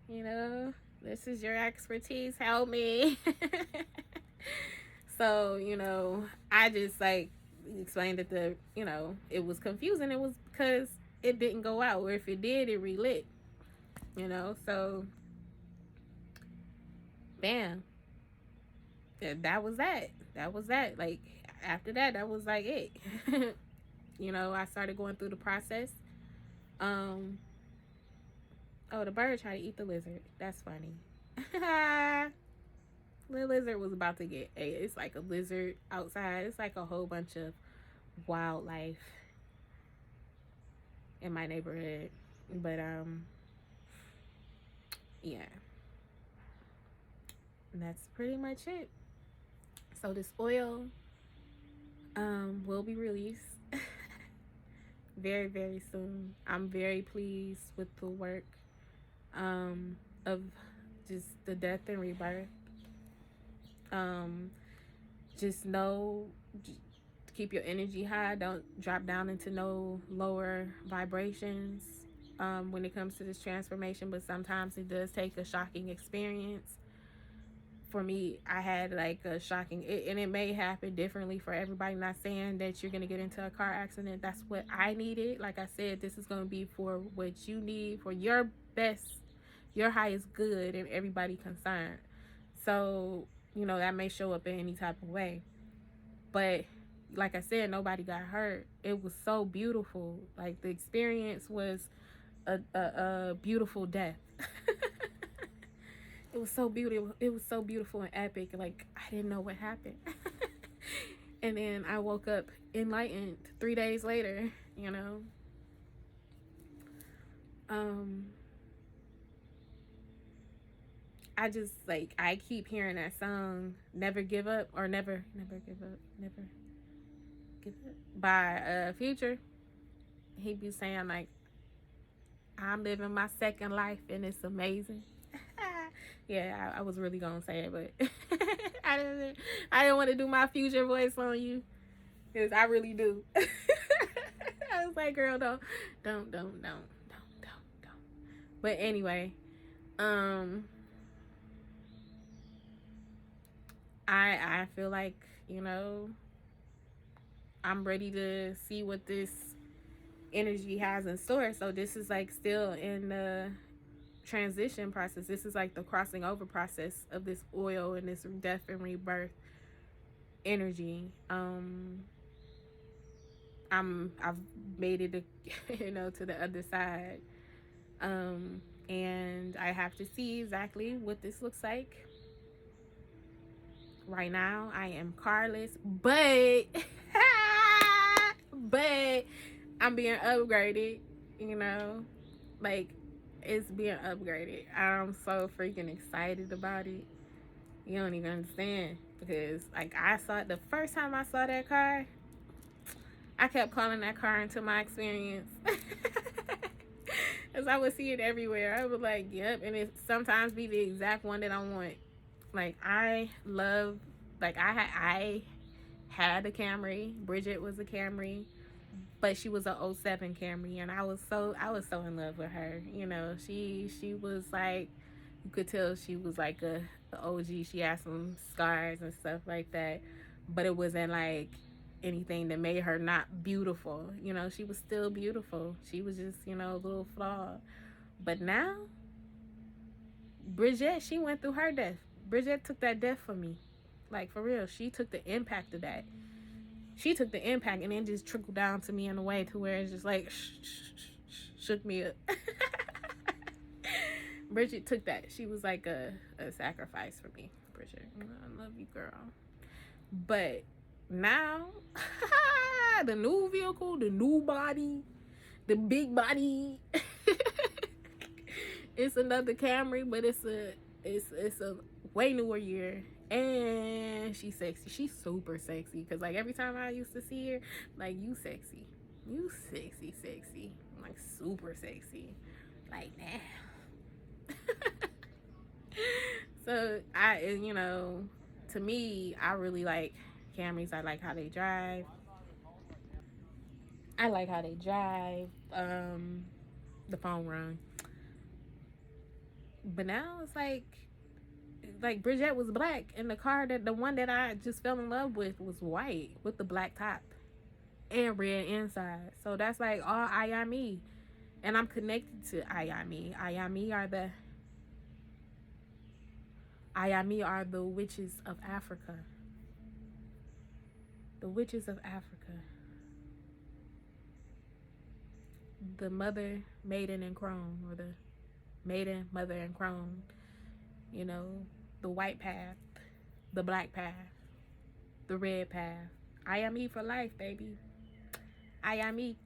you know, this is your expertise, help me. So, you know, I just like explained that you know, it was confusing. It was because it didn't go out, or if it did, it relit, you know. So, bam, that was that. That was that. Like, after that, that was like it. You know, I started going through the process. Um, oh, the bird tried to eat the lizard. That's funny. The lizard was about to get ate. It's like a lizard outside. It's like a whole bunch of wildlife in my neighborhood. But yeah. And that's pretty much it. So this oil will be released very, very soon. I'm very pleased with the work of just the death and rebirth. Just know, keep your energy high. Don't drop down into no lower vibrations when it comes to this transformation. But sometimes it does take a shocking experience. For me, I had like a shocking, and it may happen differently for everybody. Not saying that you're going to get into a car accident. That's what I needed. Like I said, this is going to be for what you need, for your best, your highest good, and everybody concerned. So, you know, that may show up in any type of way. But like I said, nobody got hurt. It was so beautiful. Like, the experience was a beautiful death. It was so beautiful. It was so beautiful and epic. Like, I didn't know what happened. And then I woke up enlightened 3 days later, you know. I just, like, I keep hearing that song, Never Give Up, or Never Give Up, Never Give Up, by Future. He be saying, like, I'm living my second life and it's amazing. Yeah, I was really gonna say it, but I didn't want to do my Future voice on you, because I really do. I was like, girl, don't. But anyway, I feel like, you know, I'm ready to see what this energy has in store. So this is like still in the transition process. This is like the crossing over process of this oil and this death and rebirth energy. I've made it to, you know, to the other side. And I have to see exactly what this looks like. Right now I am carless, but but I'm being upgraded, you know, like, it's being upgraded. I'm so freaking excited about it. You don't even understand, because like, I saw it the first time I saw that car. I kept calling that car into my experience. Because I would see it everywhere. I would like, yep, and it sometimes be the exact one that I want. Like I love, like I had a Camry. Bridget was a Camry, but she was a '07 Camry, and I was so in love with her. You know, she was like, you could tell she was like a OG. She had some scars and stuff like that, but it wasn't like anything that made her not beautiful. You know, she was still beautiful. She was just, you know, a little flawed. But now, Bridget, she went through her death. Bridget took that death for me. Like, for real. She took the impact of that. She took the impact and then just trickled down to me in a way to where it's just like, shook me up. Bridget took that. She was like a sacrifice for me. Bridget, I love you, girl. But now, the new vehicle, the new body, the big body. It's another Camry, but it's a way newer year, and she's sexy. She's super sexy. Cause like every time I used to see her, like, you sexy, sexy, like super sexy, like damn. So you know, to me, I really like Camrys. I like how they drive. I like how they drive. The phone run. But now it's like Bridget was black, and the one that I just fell in love with was white with the black top and red inside. So that's like all Ayami, and I'm connected to Ayami. Ayami are the witches of Africa. The witches of Africa. The mother, maiden, and crone, or the maiden, mother, and crone. You know, the white path, the black path, the red path. I am me for life, baby. I am me.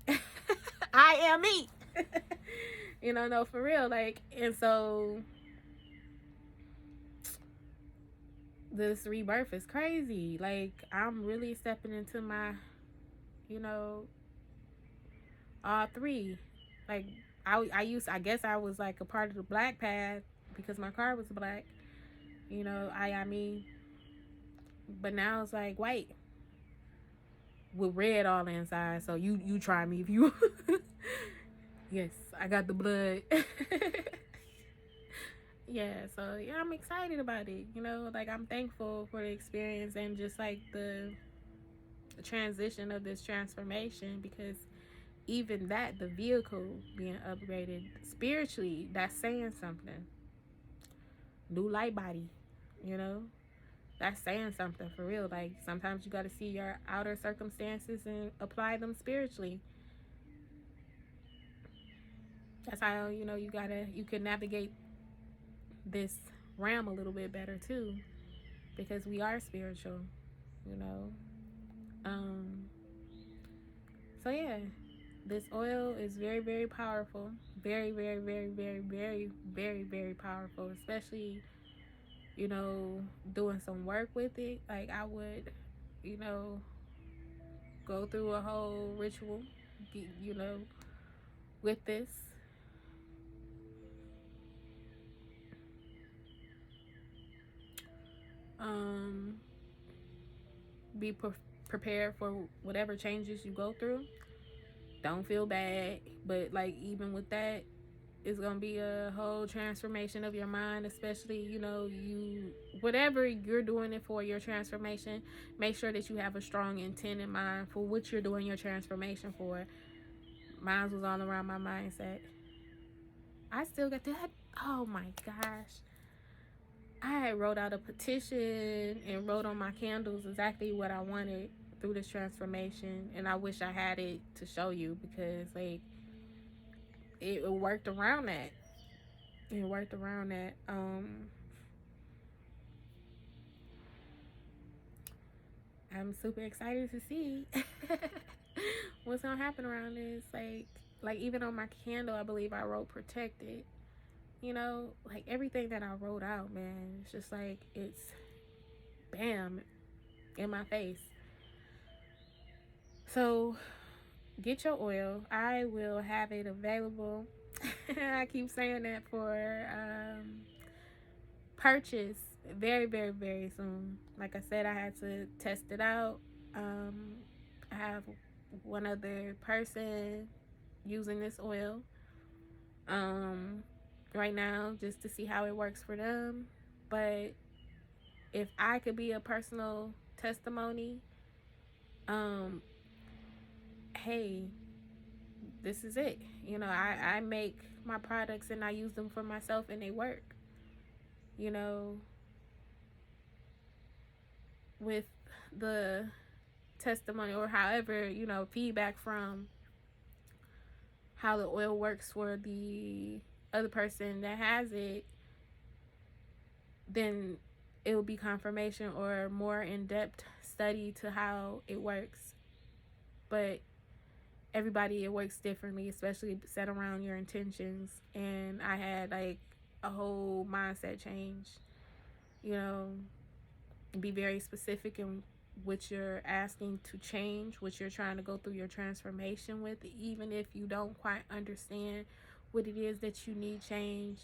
I am me. You know, no, for real. Like, and so this rebirth is crazy. Like, I'm really stepping into my, you know, all three. Like, I guess I was like a part of the black path because my car was black. You know, I am me. But now it's like white with red all inside. So you try me if you. Yes, I got the blood. Yeah, so yeah, I'm excited about it. You know, like, I'm thankful for the experience and just like the transition of this transformation, because even that, the vehicle being upgraded spiritually, that's saying something. New light body, you know, that's saying something for real. Like, sometimes you got to see your outer circumstances and apply them spiritually. That's how, you know, you can navigate this realm a little bit better too, because we are spiritual, you know. So yeah, this oil is very, very powerful. Very, very, very, very, very, very, very powerful, especially, you know, doing some work with it. Like, I would, you know, go through a whole ritual, you know, with this. Be prepared for whatever changes you go through. Don't feel bad, but like, even with that, it's gonna be a whole transformation of your mind, especially, you know, whatever you're doing it for, your transformation. Make sure that you have a strong intent in mind for what you're doing your transformation for. Mine was all around my mindset. I still got that. Oh my gosh. I wrote out a petition and wrote on my candles exactly what I wanted through this transformation, and I wish I had it to show you, because like it worked around that. It worked around that. I'm super excited to see what's gonna happen around this. Like even on my candle, I believe I wrote protected. You know, like everything that I wrote out, man, it's just like it's bam in my face. So get your oil. I will have it available. I keep saying that for purchase very, very, very soon. Like I said, I had to test it out. I have one other person using this oil right now just to see how it works for them. But if I could be a personal testimony, hey, this is it. You know, I make my products and I use them for myself and they work. You know, with the testimony or however, you know, feedback from how the oil works for the other person that has it, then it will be confirmation or more in-depth study to how it works. But everybody, it works differently, especially set around your intentions. And I had like a whole mindset change, you know, be very specific in what you're asking to change, what you're trying to go through your transformation with, even if you don't quite understand what it is that you need change.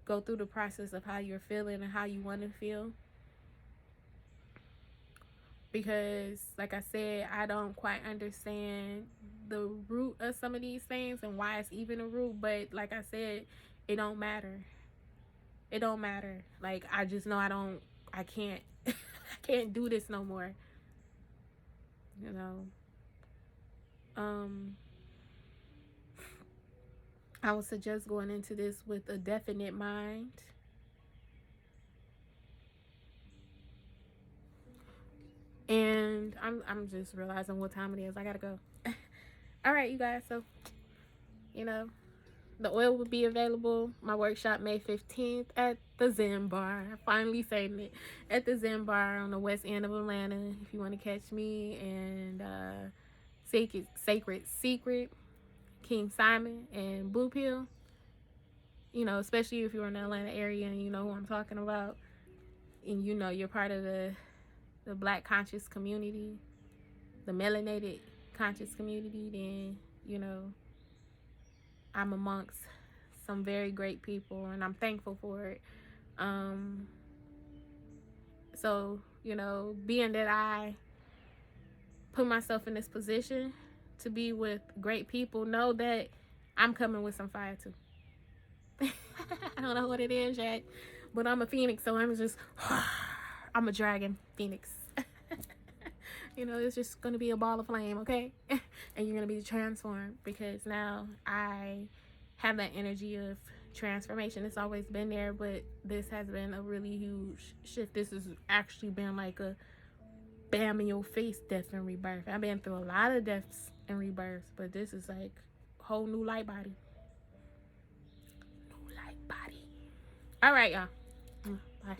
Go through the process of how you're feeling and how you want to feel. Because, like I said, I don't quite understand the root of some of these things and why it's even a root. But, like I said, it don't matter. It don't matter. Like, I just know I can't, I can't do this no more. You know. I would suggest going into this with a definite mind. And I'm just realizing what time it is. I gotta go. All right, you guys. So, you know, the oil will be available. My workshop May 15th at the Zen Bar. Finally saying it. At the Zen Bar on the west end of Atlanta. If you want to catch me. And Sacred Secret, King Simon, and Blue Pill. You know, especially if you're in the Atlanta area and you know who I'm talking about. And you know you're part of the Black conscious community, the melanated conscious community, then, you know, I'm amongst some very great people and I'm thankful for it. So, you know, being that I put myself in this position to be with great people, know that I'm coming with some fire too. I don't know what it is yet, but I'm a phoenix, so I'm a dragon phoenix. You know, it's just going to be a ball of flame, okay? And you're going to be transformed because now I have that energy of transformation. It's always been there, but this has been a really huge shift. This has actually been like a bam in your face death and rebirth. I've been through a lot of deaths and rebirths, but this is like a whole new light body. New light body. All right, y'all. Bye.